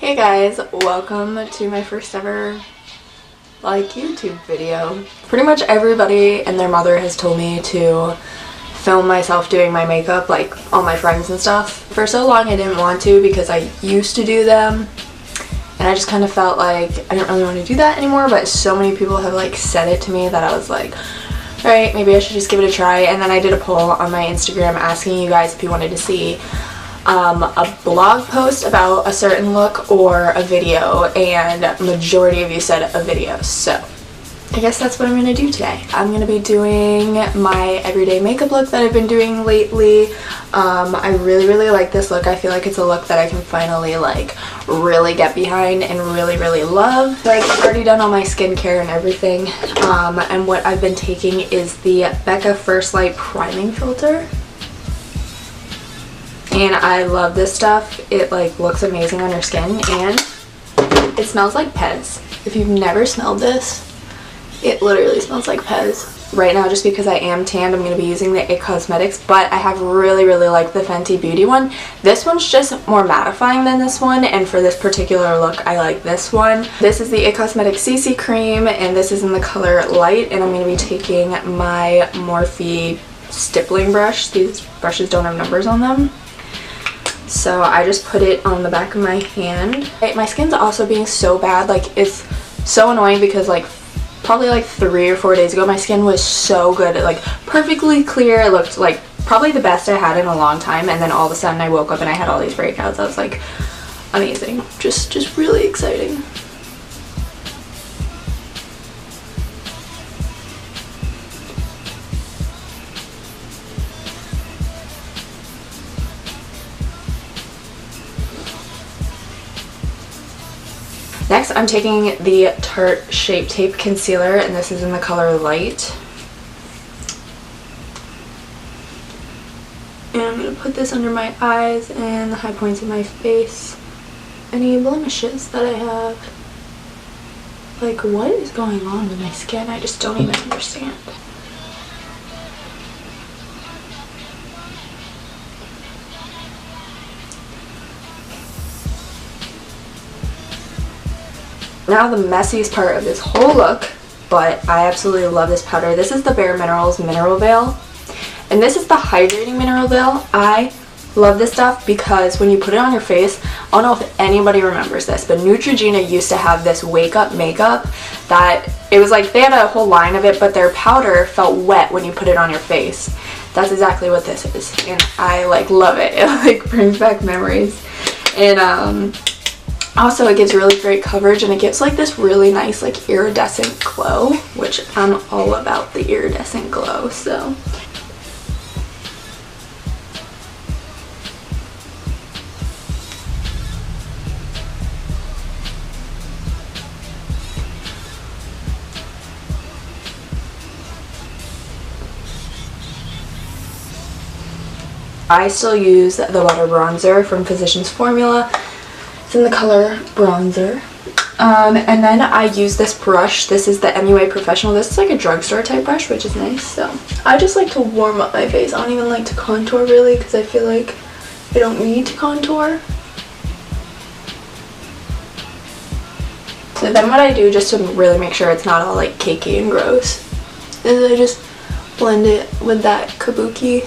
Hey guys, welcome to my first ever YouTube video. Pretty much everybody and their mother has told me to film myself doing my makeup, like all my friends and stuff. For so long I didn't want to because I used to do them and I just kind of felt like I didn't really want to do that anymore, but so many people have like said it to me that I was like, alright, maybe I should just give it a try. And then I did a poll on my Instagram asking you guys if you wanted to see a blog post about a certain look or a video, and majority of you said a video, so I guess that's what I'm going to do today. I'm going to be doing my everyday makeup look that I've been doing lately. I really like this look. I feel like it's a look that I can finally like really get behind and really love. Like, I've already done all my skincare and everything, and what I've been taking is the Becca First Light priming filter. And I love this stuff. It like looks amazing on your skin and it smells like Pez. If you've never smelled this, it literally smells like Pez. Right now, just because I am tanned, I'm going to be using the IT Cosmetics, but I have really liked the Fenty Beauty one. This one's just more mattifying than this one, and for this particular look, I like this one. This is the IT Cosmetics CC Cream, and this is in the color Light, and I'm going to be taking my Morphe stippling brush. These brushes don't have numbers on them, so I just put it on the back of my hand. My skin's also being so bad, like it's so annoying because like probably like 3 or 4 days ago my skin was so good, like perfectly clear. It looked like probably the best I had in a long time, and then all of a sudden I woke up and I had all these breakouts. I was like, amazing, just really exciting. Next, I'm taking the Tarte Shape Tape Concealer, and this is in the color Light. And I'm going to put this under my eyes and the high points of my face. Any blemishes that I have. Like, what is going on with my skin? I just don't even understand. Now the messiest part of this whole look, but I absolutely love this powder. This is the Bare Minerals Mineral Veil, and this is the Hydrating Mineral Veil. I love this stuff because when you put it on your face, I don't know if anybody remembers this, but Neutrogena used to have this wake up makeup that it was like they had a whole line of it, but their powder felt wet when you put it on your face. That's exactly what this is, and I like love it. It like brings back memories. And also, it gives really great coverage, and it gives like this really nice like iridescent glow, which I'm all about the iridescent glow, so. I still use the Butter Bronzer from Physicians Formula. In the color Bronzer, and then I use this brush. This is the MUA Professional. This is like a drugstore type brush, which is nice. So I just like to warm up my face. I don't even like to contour really because I feel like I don't need to contour. So then what I do, just to really make sure it's not all like cakey and gross, is I just blend it with that Kabuki.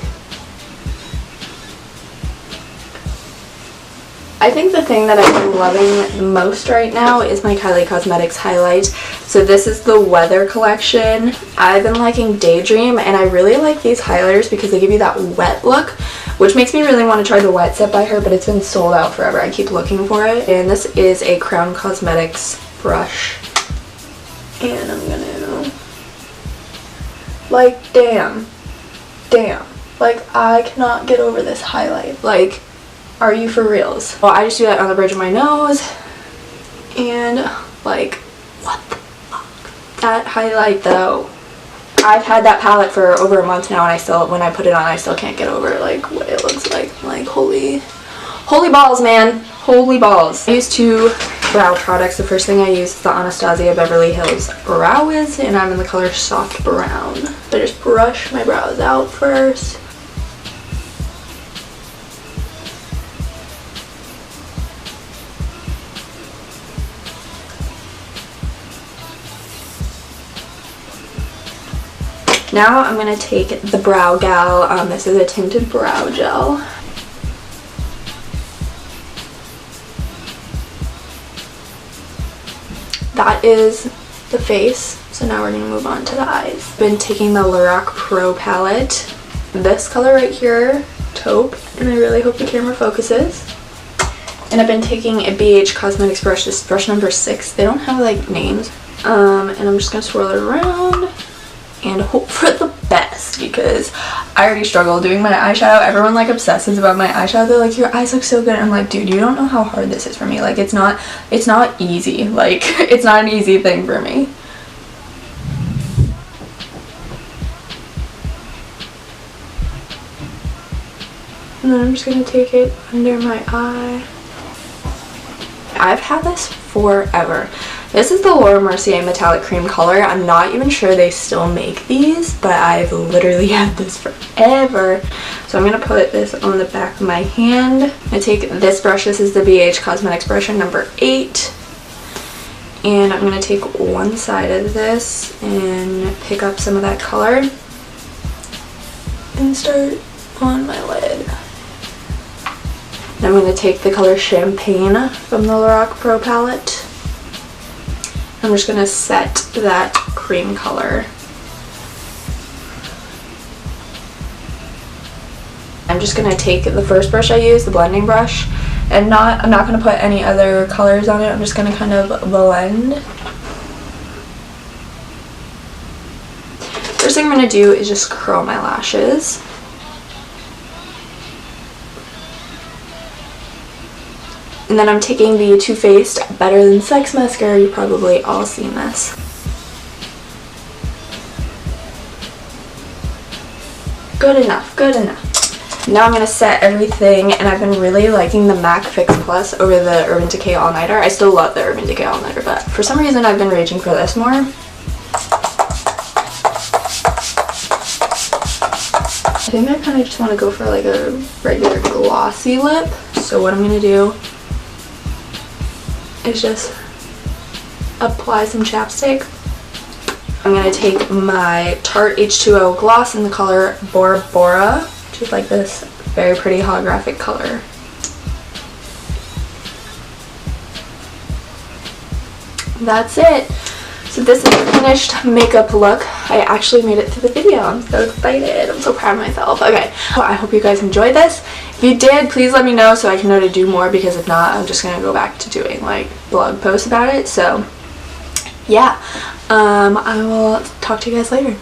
I think the thing that I've been loving most right now is my Kylie Cosmetics highlight. So this is the Weather collection. I've been liking Daydream, and I really like these highlighters because they give you that wet look, which makes me really want to try the Wet Set by her, but it's been sold out forever. I keep looking for it. And this is a Crown Cosmetics brush. And I'm gonna, like, damn. Like, I cannot get over this highlight. Like, are you for reals? Well, I just do that on the bridge of my nose, and like, what the fuck? That highlight though, I've had that palette for over a month now, and I still, when I put it on, I still can't get over like what it looks like. Like, holy balls, man, holy balls. I use 2 brow products. The first thing I use is the Anastasia Beverly Hills Brow Wiz, and I'm in the color Soft Brown. I just brush my brows out first. Now I'm going to take the Brow Gal. This is a tinted brow gel. That is the face. So now we're going to move on to the eyes. I've been taking the Lorac Pro palette. This color right here, taupe, and I really hope the camera focuses. And I've been taking a BH Cosmetics brush, this brush number 6. They don't have like names. And I'm just going to swirl it around and hope for the best, because I already struggle doing my eyeshadow. Everyone like obsesses about my eyeshadow. They're like, your eyes look so good. I'm like, dude, you don't know how hard this is for me. Like, it's not easy. Like, it's not an easy thing for me. And then I'm just going to take it under my eye. I've had this forever. This is the Laura Mercier Metallic Cream color. I'm not even sure they still make these, but I've literally had this forever. So I'm going to put this on the back of my hand. I'm going to take this brush. This is the BH Cosmetics brush number 8. And I'm going to take one side of this and pick up some of that color and start on my lid. I'm going to take the color Champagne from the Lorac Pro palette. I'm just going to set that cream color. I'm just going to take the first brush I used, the blending brush, and I'm not going to put any other colors on it. I'm just going to kind of blend. First thing I'm going to do is just curl my lashes. And then I'm taking the Too Faced Better Than Sex mascara. You've probably all seen this. Good enough, good enough. Now I'm going to set everything, and I've been really liking the MAC Fix Plus over the Urban Decay All Nighter. I still love the Urban Decay All Nighter, but for some reason I've been raging for this more. I think I kind of just want to go for like a regular glossy lip. So what I'm going to do is just apply some chapstick. I'm going to take my Tarte H2O gloss in the color Bora Bora, which is like this very pretty holographic color. That's it. So this is the finished makeup look. I actually made it to the video. I'm so excited. I'm so proud of myself. Okay, well, I hope you guys enjoyed this. If you did, please let me know so I can know to do more, because if not, I'm just gonna go back to doing like blog posts about it. So yeah, I will talk to you guys later.